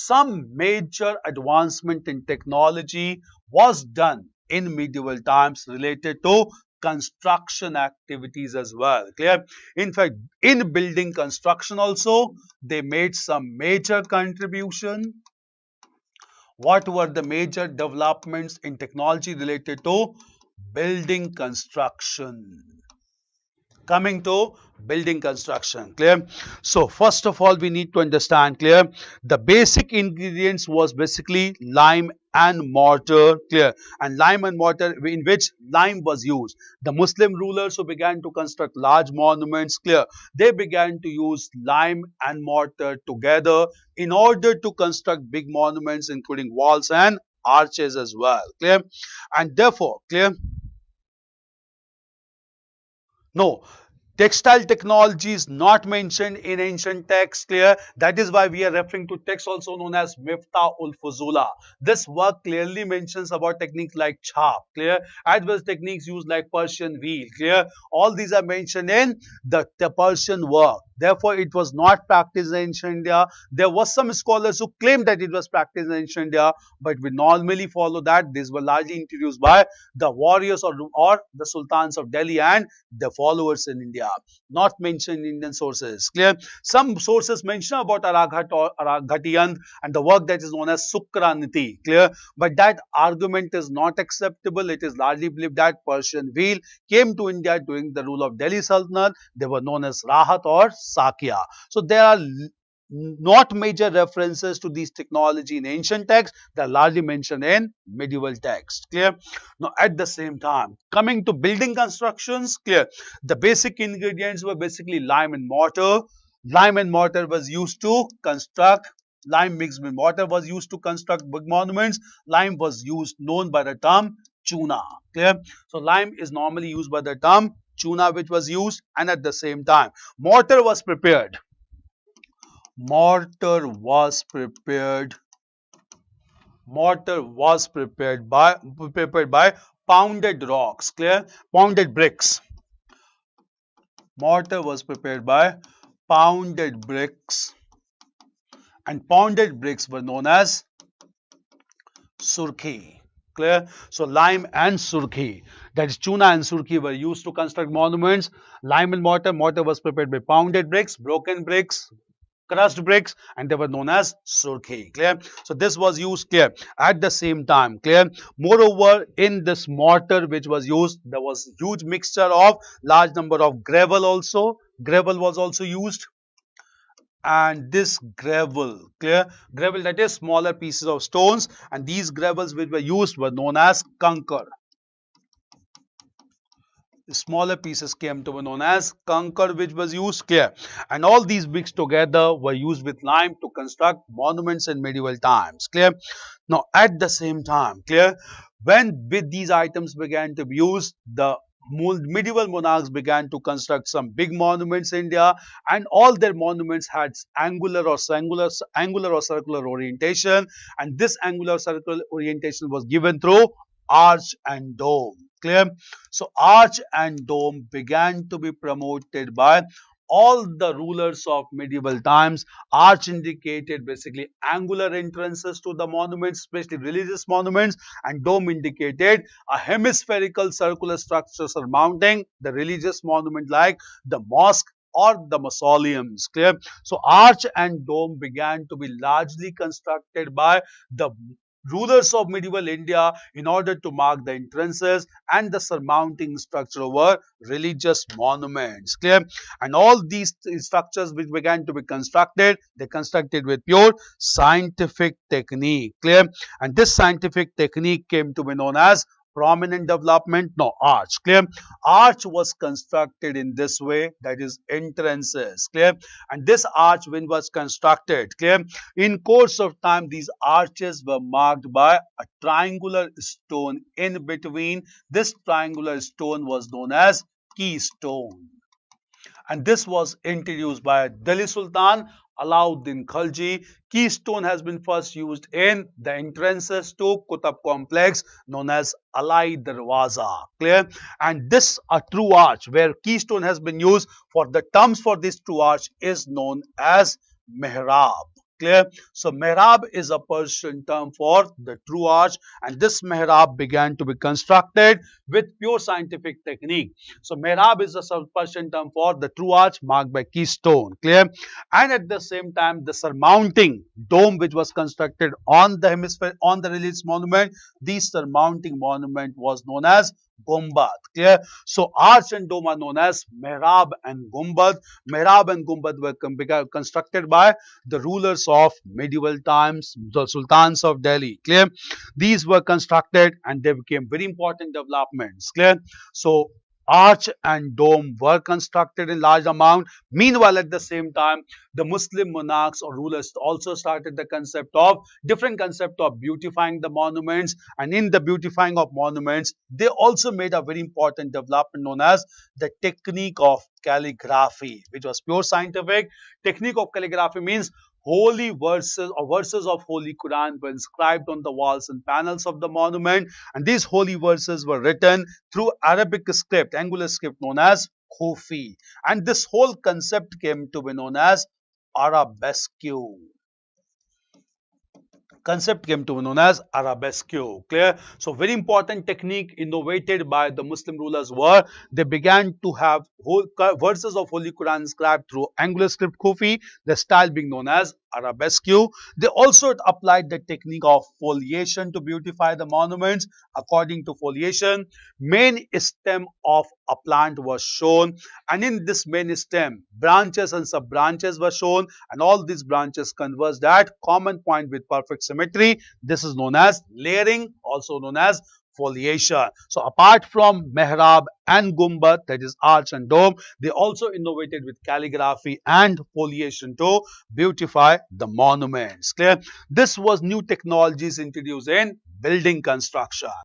some major advancement in technology was done in medieval times related to construction activities as well. Clear? In fact, in building construction also, they made some major contribution. What were the major developments in technology related to building construction? Coming to building construction, clear? So first of all, we need to understand, clear, the basic ingredients was basically lime and mortar, clear, and lime and mortar, in which lime was used. The Muslim rulers who began to construct large monuments, clear, they began to use lime and mortar together in order to construct big monuments, including walls and arches as well, clear? And therefore, clear, no, textile technology is not mentioned in ancient texts, clear? That is why we are referring to text also known as Miftah ul Fuzula. This work clearly mentions about techniques like chap, clear? As well as techniques used like Persian wheel, clear? All these are mentioned in the Persian work. Therefore, it was not practiced in ancient India. There was some scholars who claimed that it was practiced in ancient India, but we normally follow that these were largely introduced by the warriors or the sultans of Delhi and the followers in India, not mentioned in Indian sources. Clear? Some sources mention about Araghatian and the work that is known as Sukraniti. Clear? But that argument is not acceptable. It is largely believed that Persian wheel came to India during the rule of Delhi Sultanate. They were known as Rahat or Sakya. So there are not major references to these technology in ancient texts. They are largely mentioned in medieval texts. Clear? Now at the same time, coming to building constructions, clear, the basic ingredients were basically lime and mortar. Lime and mortar was used to construct, lime mixed with mortar was used to construct big monuments. Lime was used, known by the term chuna. Clear? So lime is normally used by the term chuna, which was used, and at the same time mortar was prepared. Mortar was prepared by pounded rocks, clear? Pounded bricks. Mortar was prepared by pounded bricks, and pounded bricks were known as surkhi. Clear? So lime and surkhi, that is chuna and surkhi, were used to construct monuments. Lime and mortar was prepared by pounded bricks, broken bricks, crushed bricks, and they were known as surkhi. Clear? So this was used, clear, at the same time. Clear? Moreover, in this mortar which was used, there was huge mixture of large number of gravel also. Gravel was also used. And this gravel, clear, gravel, that is smaller pieces of stones, and these gravels which were used were known as kankar. Smaller pieces came to be known as kankar, which was used, clear, and all these mixed together were used with lime to construct monuments in medieval times. Clear? Now at the same time, clear, when with these items began to be used, the medieval monarchs began to construct some big monuments in India, and all their monuments had angular or circular orientation, and this angular circular orientation was given through arch and dome. Clear? So arch and dome began to be promoted by all the rulers of medieval times. Arch indicated basically angular entrances to the monuments, especially religious monuments, and dome indicated a hemispherical circular structure surmounting the religious monument like the mosque or the mausoleums. Clear? So arch and dome began to be largely constructed by the rulers of medieval India in order to mark the entrances and the surmounting structure over religious monuments. Clear? And all these structures which began to be constructed, they constructed with pure scientific technique. Clear? And this scientific technique came to be known as prominent development, no, arch. Clear? Arch was constructed in this way, that is entrances. Clear? And this arch, when was constructed, clear, in course of time these arches were marked by a triangular stone in between. This triangular stone was known as keystone, and this was introduced by Delhi Sultan Alauddin Khalji. Keystone has been first used in the entrances to Qutb complex known as Alai Darwaza. Clear? And this a true arch where keystone has been used for the terms for this true arch is known as mihrab. Clear? So mihrab is a Persian term for the true arch, and this mihrab began to be constructed with pure scientific technique. So mihrab is a Persian term for the true arch marked by keystone. Clear? And at the same time, the surmounting dome which was constructed on the hemisphere, on the religious monument, this surmounting monument was known as Gumbad. Clear? So arch and dome are known as mihrab and gumbad. Mihrab and gumbad were constructed by the rulers of medieval times, the sultans of Delhi. Clear? These were constructed and they became very important developments. Clear? So arch and dome were constructed in large amount. Meanwhile, at the same time, the Muslim monarchs or rulers also started the different concept of beautifying the monuments, and in the beautifying of monuments, they also made a very important development known as the technique of calligraphy, which was pure scientific. Technique of calligraphy means holy verses or verses of Holy Quran were inscribed on the walls and panels of the monument, and these holy verses were written through Arabic script, angular script known as Khufi, and this whole concept came to be known as arabesque. Concept came to be known as arabesque. Clear? So very important technique innovated by the Muslim rulers were they began to have whole verses of Holy Quran inscribed through angular script Khufi, the style being known as arabesque. They also applied the technique of foliation to beautify the monuments. According to foliation, main stem of a plant was shown, and in this main stem, branches and sub branches were shown, and all these branches converged at common point with perfect symmetry. This is known as layering, also known as foliation. So apart from mihrab and gumbad, that is arch and dome, they also innovated with calligraphy and foliation to beautify the monuments. Clear? This was new technologies introduced in building construction.